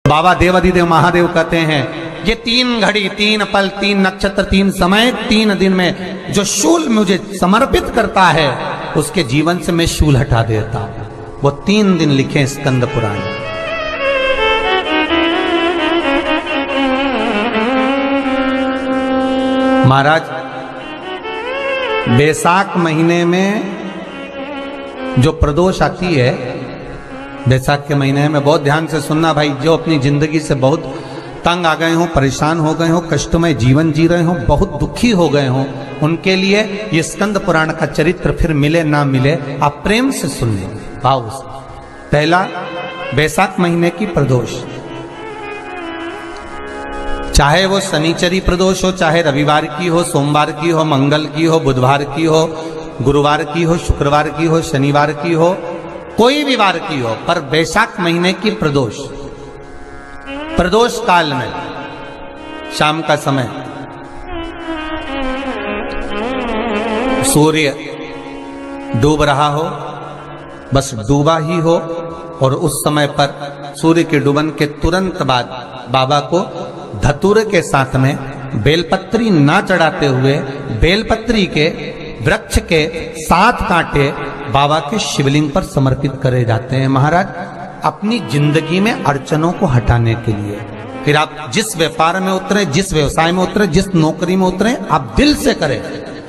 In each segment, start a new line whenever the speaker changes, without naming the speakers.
बाबा देवाधिदेव महादेव कहते हैं ये 3 घड़ी 3 पल 3 नक्षत्र 3 समय 3 दिन में जो शूल मुझे समर्पित करता है उसके जीवन से मैं शूल हटा देता हूं। वो 3 दिन लिखे स्कंद पुराण। महाराज बैसाख महीने में जो प्रदोष आती है, बैसाख के महीने में बहुत ध्यान से सुनना भाई, जो अपनी जिंदगी से बहुत तंग आ गए हो, परेशान हो गए हो, कष्टमय जीवन जी रहे हो, बहुत दुखी हो गए हो, उनके लिए ये स्कंद पुराण का चरित्र फिर मिले ना मिले आप प्रेम से सुन लो भाव से। पहला, बैसाख महीने की प्रदोष, चाहे वो शनिचरी प्रदोष हो, चाहे रविवार की हो, सोमवार की हो, मंगल की हो, बुधवार की हो, गुरुवार की हो, शुक्रवार की हो, शनिवार की हो, कोई भी वार की हो, पर बैसाख महीने की प्रदोष, प्रदोष काल में शाम का समय सूर्य डूब रहा हो, बस डूबा ही हो, और उस समय पर सूर्य के डूबन के तुरंत बाद बाबा को धतूरे के साथ में बेलपत्री ना चढ़ाते हुए बेलपत्री के वृक्ष के 7 कांटे बाबा के शिवलिंग पर समर्पित करे जाते हैं महाराज, अपनी जिंदगी में अड़चनों को हटाने के लिए। फिर आप जिस व्यापार में उतरे, जिस व्यवसाय में उतरे, जिस नौकरी में उतरे, आप दिल से करें,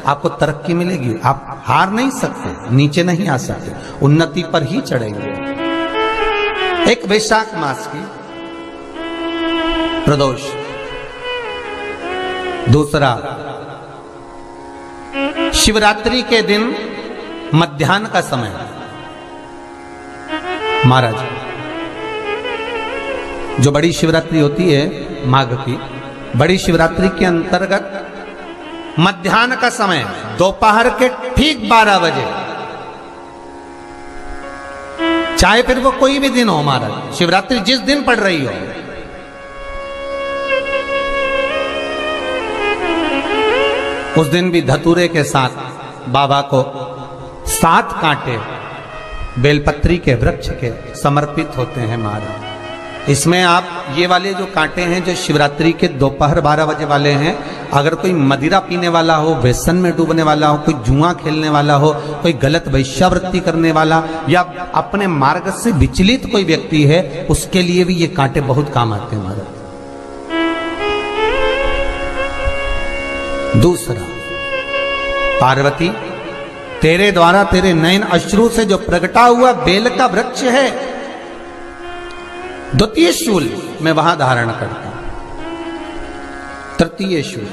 आपको तरक्की मिलेगी। आप हार नहीं सकते, नीचे नहीं आ सकते, उन्नति पर ही चढ़ेंगे। एक वैशाख मास की प्रदोष, दूसरा शिवरात्रि के दिन मध्याह्न का समय। महाराज जो बड़ी शिवरात्रि होती है माघ की, बड़ी शिवरात्रि के अंतर्गत मध्याह्न का समय, दोपहर के ठीक 12 बजे, चाहे फिर वो कोई भी दिन हो महाराज, शिवरात्रि जिस दिन पड़ रही हो, उस दिन भी धतूरे के साथ बाबा को 7 कांटे बेलपत्री के वृक्ष के समर्पित होते हैं महाराज। इसमें आप ये वाले जो कांटे हैं जो शिवरात्रि के दोपहर 12 बजे वाले हैं, अगर कोई मदिरा पीने वाला हो, व्यसन में डूबने वाला हो, कोई जुआ खेलने वाला हो, कोई गलत वैश्यावृत्ति करने वाला, या अपने मार्ग से विचलित कोई व्यक्ति है, उसके लिए भी ये कांटे बहुत काम आते हैं महाराज। दूसरा, पार्वती तेरे द्वारा तेरे नयन अश्रु से जो प्रगटा हुआ बेल का वृक्ष है, द्वितीय शूल मैं वहां धारण करता हूं, तृतीय शूल,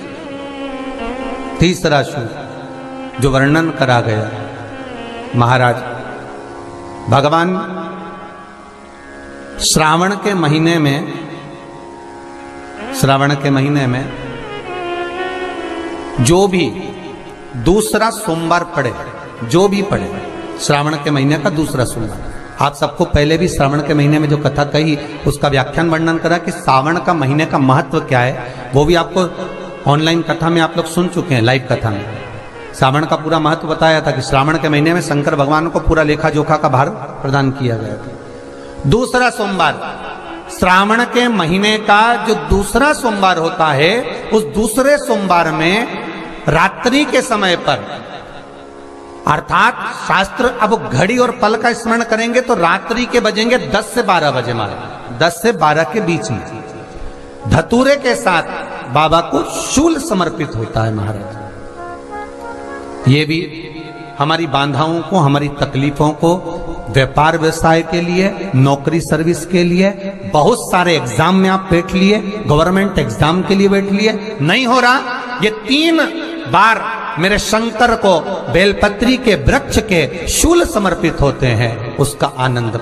तीसरा शूल जो वर्णन करा गया महाराज, भगवान श्रावण के महीने में जो भी दूसरा सोमवार पड़े, जो भी पड़े श्रावण के महीने का दूसरा सोमवार, आप सबको पहले भी श्रावण के महीने में जो कथा कही उसका व्याख्यान वर्णन करा कि श्रावण का महीने का महत्व क्या है, वो भी आपको ऑनलाइन कथा में आप लोग सुन चुके हैं, लाइव कथा में श्रावण का पूरा महत्व बताया था कि श्रावण के महीने में शंकर भगवान को पूरा लेखा जोखा का भार प्रदान किया गया था। दूसरा सोमवार, श्रावण के महीने का जो दूसरा सोमवार होता है, उस दूसरे सोमवार में रात्रि के समय पर, अर्थात शास्त्र अब घड़ी और पल का स्मरण करेंगे तो रात्रि के बजेंगे 10 से 12 बजे महाराज, 10 से 12 के बीच में धतूरे के साथ बाबा को शूल समर्पित होता है महाराज। ये भी हमारी बाधाओं को, हमारी तकलीफों को, व्यापार व्यवसाय के लिए, नौकरी सर्विस के लिए, बहुत सारे एग्जाम में आप बैठ लिए, गवर्नमेंट एग्जाम के लिए बैठ लिए, नहीं हो रहा, ये 3 बार मेरे शंकर को बेलपत्री के वृक्ष के शूल समर्पित होते हैं, उसका आनंद